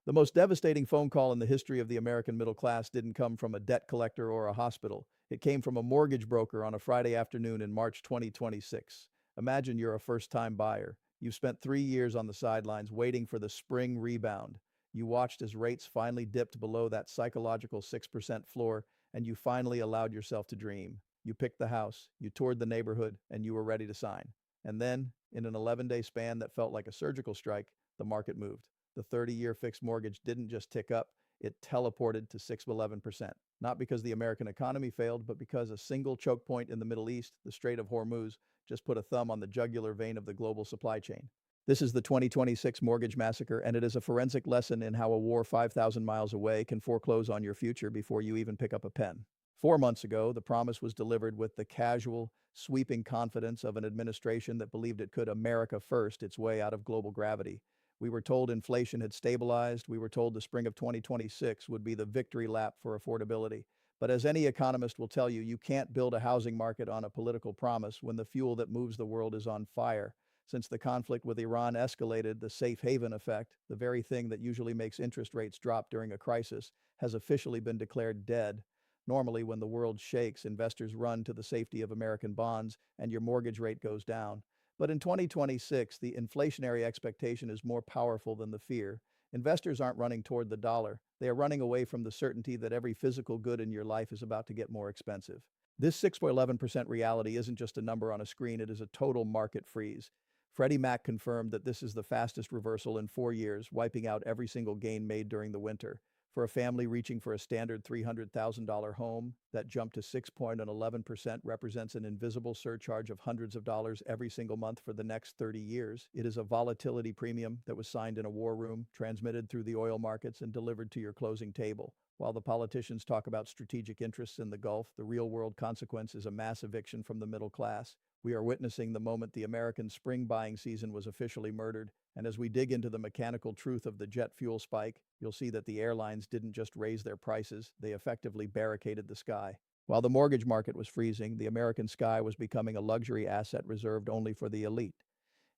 The most devastating phone call in the history of the American middle class didn't come from a debt collector or a hospital. It came from a mortgage broker on a Friday afternoon in March 2026. Imagine you're a first time buyer. You've spent 3 years on the sidelines waiting for the spring rebound. You watched as rates finally dipped below that psychological 6% floor, and you finally allowed yourself to dream. You picked the house, you toured the neighborhood, and you were ready to sign. And then, in an 11-day span that felt like a surgical strike, the market moved. The 30-year fixed mortgage didn't just tick up, it teleported to 611%. Not because the American economy failed, but because a single choke point in the Middle East, the Strait of Hormuz, just put a thumb on the jugular vein of the global supply chain. This is the 2026 mortgage massacre, and it is a forensic lesson in how a war 5,000 miles away can foreclose on your future before you even pick up a pen. 4 months ago, the promise was delivered with the casual, sweeping confidence of an administration that believed it could America first its way out of global gravity. We were told inflation had stabilized. We were told the spring of 2026 would be the victory lap for affordability. But as any economist will tell you, you can't build a housing market on a political promise when the fuel that moves the world is on fire. Since the conflict with Iran escalated, the safe haven effect, the very thing that usually makes interest rates drop during a crisis, has officially been declared dead. Normally, when the world shakes, investors run to the safety of American bonds and your mortgage rate goes down. But in 2026, the inflationary expectation is more powerful than the fear. Investors aren't running toward the dollar. They are running away from the certainty that every physical good in your life is about to get more expensive. This 6.11% reality isn't just a number on a screen, it is a total market freeze. Freddie Mac confirmed that this is the fastest reversal in 4 years, wiping out every single gain made during the winter. For a family reaching for a standard $300,000 home, that jump to 6.11% represents an invisible surcharge of hundreds of dollars every single month for the next 30 years. It is a volatility premium that was signed in a war room, transmitted through the oil markets, and delivered to your closing table. While the politicians talk about strategic interests in the Gulf, the real-world consequence is a mass eviction from the middle class. We are witnessing the moment the American spring buying season was officially murdered, and as we dig into the mechanical truth of the jet fuel spike, you'll see that the airlines didn't just raise their prices, they effectively barricaded the sky. While the mortgage market was freezing, the American sky was becoming a luxury asset reserved only for the elite.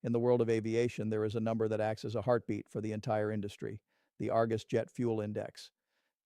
In the world of aviation, there is a number that acts as a heartbeat for the entire industry, the Argus Jet Fuel Index.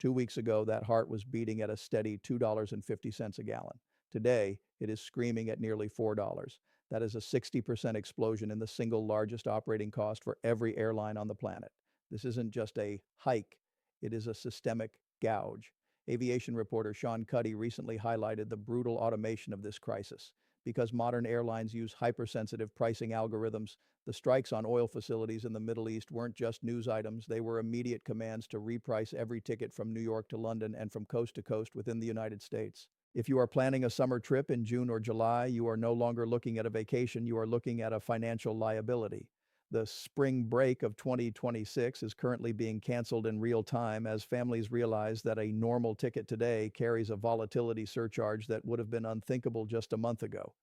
2 weeks ago, that heart was beating at a steady $2.50 a gallon. Today, it is screaming at nearly $4. That is a 60% explosion in the single largest operating cost for every airline on the planet. This isn't just a hike, it is a systemic gouge. Aviation reporter Sean Cuddy recently highlighted the brutal automation of this crisis. Because modern airlines use hypersensitive pricing algorithms, the strikes on oil facilities in the Middle East weren't just news items, they were immediate commands to reprice every ticket from New York to London and from coast to coast within the United States. If you are planning a summer trip in June or July, you are no longer looking at a vacation, you are looking at a financial liability. The spring break of 2026 is currently being canceled in real time as families realize that a normal ticket today carries a volatility surcharge that would have been unthinkable just a month ago.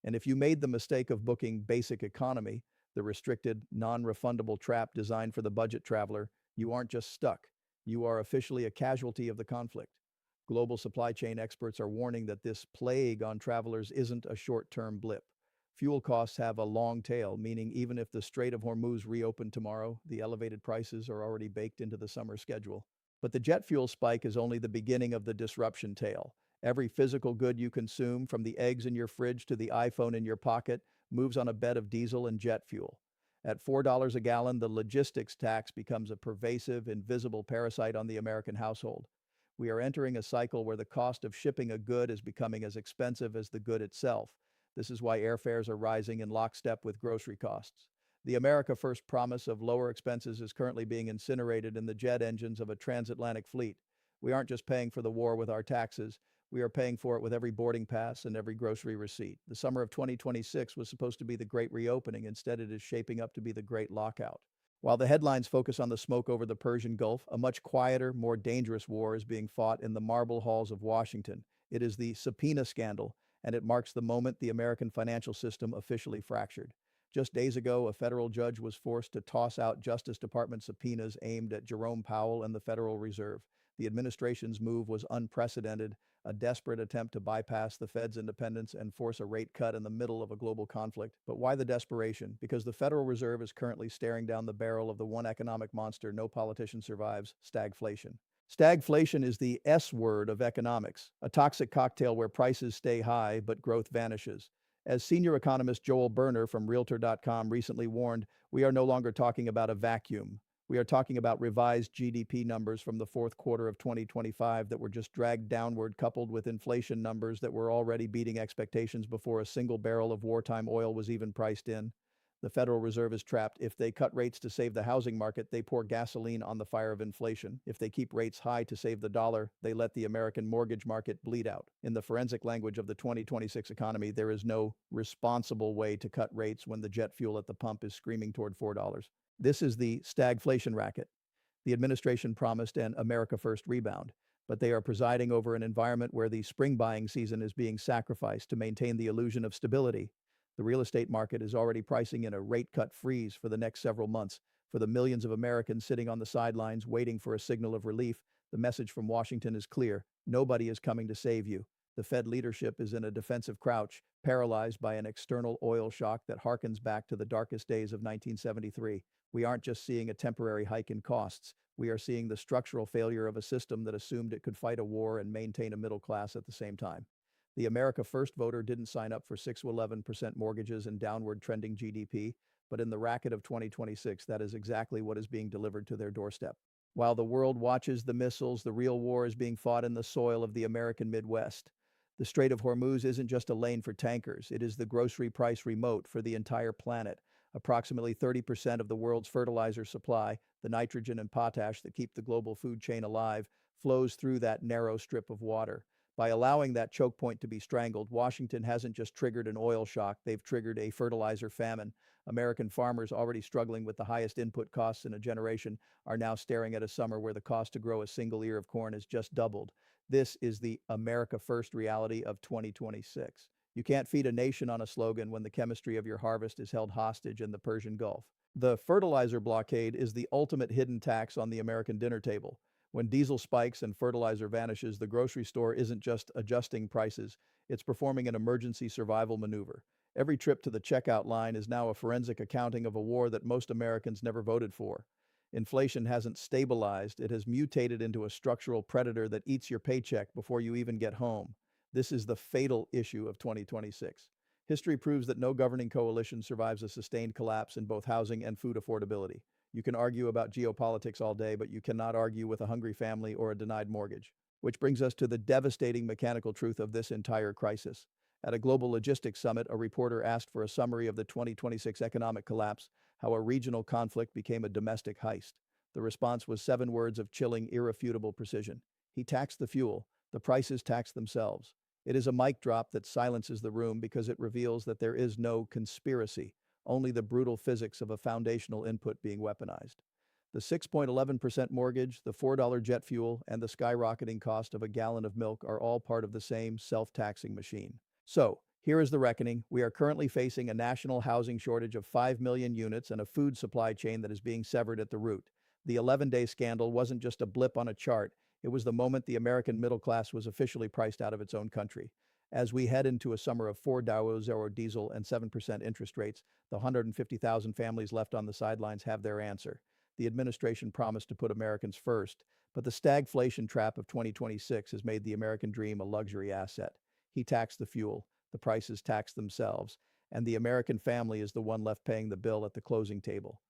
And if you made the mistake of booking basic economy, the restricted, non-refundable trap designed for the budget traveler, you aren't just stuck. You are officially a casualty of the conflict. Global supply chain experts are warning that this plague on travelers isn't a short-term blip. Fuel costs have a long tail, meaning even if the Strait of Hormuz reopened tomorrow, the elevated prices are already baked into the summer schedule. But the jet fuel spike is only the beginning of the disruption tale. Every physical good you consume, from the eggs in your fridge to the iPhone in your pocket, moves on a bed of diesel and jet fuel. At $4 a gallon, the logistics tax becomes a pervasive, invisible parasite on the American household. We are entering a cycle where the cost of shipping a good is becoming as expensive as the good itself. This is why airfares are rising in lockstep with grocery costs. The America First promise of lower expenses is currently being incinerated in the jet engines of a transatlantic fleet. We aren't just paying for the war with our taxes, we are paying for it with every boarding pass and every grocery receipt. The summer of 2026 was supposed to be the great reopening. Instead, it is shaping up to be the great lockout. While the headlines focus on the smoke over the Persian Gulf, a much quieter, more dangerous war is being fought in the marble halls of Washington. It is the subpoena scandal, and it marks the moment the American financial system officially fractured. Just days ago, a federal judge was forced to toss out Justice Department subpoenas aimed at Jerome Powell and the Federal Reserve. The administration's move was unprecedented, a desperate attempt to bypass the Fed's independence and force a rate cut in the middle of a global conflict. But why the desperation? Because the Federal Reserve is currently staring down the barrel of the one economic monster no politician survives: stagflation. Stagflation is the S word of economics, a toxic cocktail where prices stay high but growth vanishes. As senior economist Joel Berner from Realtor.com recently warned, we are no longer talking about a vacuum. We are talking about revised GDP numbers from the fourth quarter of 2025 that were just dragged downward, coupled with inflation numbers that were already beating expectations before a single barrel of wartime oil was even priced in. The Federal Reserve is trapped. If they cut rates to save the housing market, they pour gasoline on the fire of inflation. If they keep rates high to save the dollar, they let the American mortgage market bleed out. In the forensic language of the 2026 economy, there is no responsible way to cut rates when the jet fuel at the pump is screaming toward $4. This is the stagflation racket. The administration promised an America First rebound, but they are presiding over an environment where the spring buying season is being sacrificed to maintain the illusion of stability. The real estate market is already pricing in a rate cut freeze for the next several months. For the millions of Americans sitting on the sidelines waiting for a signal of relief, the message from Washington is clear: nobody is coming to save you. The Fed leadership is in a defensive crouch, paralyzed by an external oil shock that harkens back to the darkest days of 1973. We aren't just seeing a temporary hike in costs. We are seeing the structural failure of a system that assumed it could fight a war and maintain a middle class at the same time. The America First voter didn't sign up for 6 to 11% mortgages and downward trending GDP, but in the racket of 2026, that is exactly what is being delivered to their doorstep. While the world watches the missiles, the real war is being fought in the soil of the American Midwest. The Strait of Hormuz isn't just a lane for tankers, it is the grocery price remote for the entire planet. Approximately 30% of the world's fertilizer supply, the nitrogen and potash that keep the global food chain alive, flows through that narrow strip of water. By allowing that choke point to be strangled, Washington hasn't just triggered an oil shock, they've triggered a fertilizer famine. American farmers, already struggling with the highest input costs in a generation, are now staring at a summer where the cost to grow a single ear of corn has just doubled. This is the America First reality of 2026. You can't feed a nation on a slogan when the chemistry of your harvest is held hostage in the Persian Gulf. The fertilizer blockade is the ultimate hidden tax on the American dinner table. When diesel spikes and fertilizer vanishes, the grocery store isn't just adjusting prices, it's performing an emergency survival maneuver. Every trip to the checkout line is now a forensic accounting of a war that most Americans never voted for. Inflation hasn't stabilized, it has mutated into a structural predator that eats your paycheck before you even get home. This is the fatal issue of 2026. History proves that no governing coalition survives a sustained collapse in both housing and food affordability. You can argue about geopolitics all day, but you cannot argue with a hungry family or a denied mortgage. Which brings us to the devastating mechanical truth of this entire crisis. At a global logistics summit, a reporter asked for a summary of the 2026 economic collapse, how a regional conflict became a domestic heist. The response was 7 words of chilling, irrefutable precision. He taxed the fuel, the prices taxed themselves. It is a mic drop that silences the room because it reveals that there is no conspiracy, only the brutal physics of a foundational input being weaponized. The 6.11% mortgage, the $4 jet fuel, and the skyrocketing cost of a gallon of milk are all part of the same self-taxing machine. So, here is the reckoning. We are currently facing a national housing shortage of 5 million units and a food supply chain that is being severed at the root. The 11-day scandal wasn't just a blip on a chart, it was the moment the American middle class was officially priced out of its own country. As we head into a summer of $4 diesel and 7% interest rates, the 150,000 families left on the sidelines have their answer. The administration promised to put Americans first, but the stagflation trap of 2026 has made the American dream a luxury asset. He taxed the fuel, the prices taxed themselves, and the American family is the one left paying the bill at the closing table.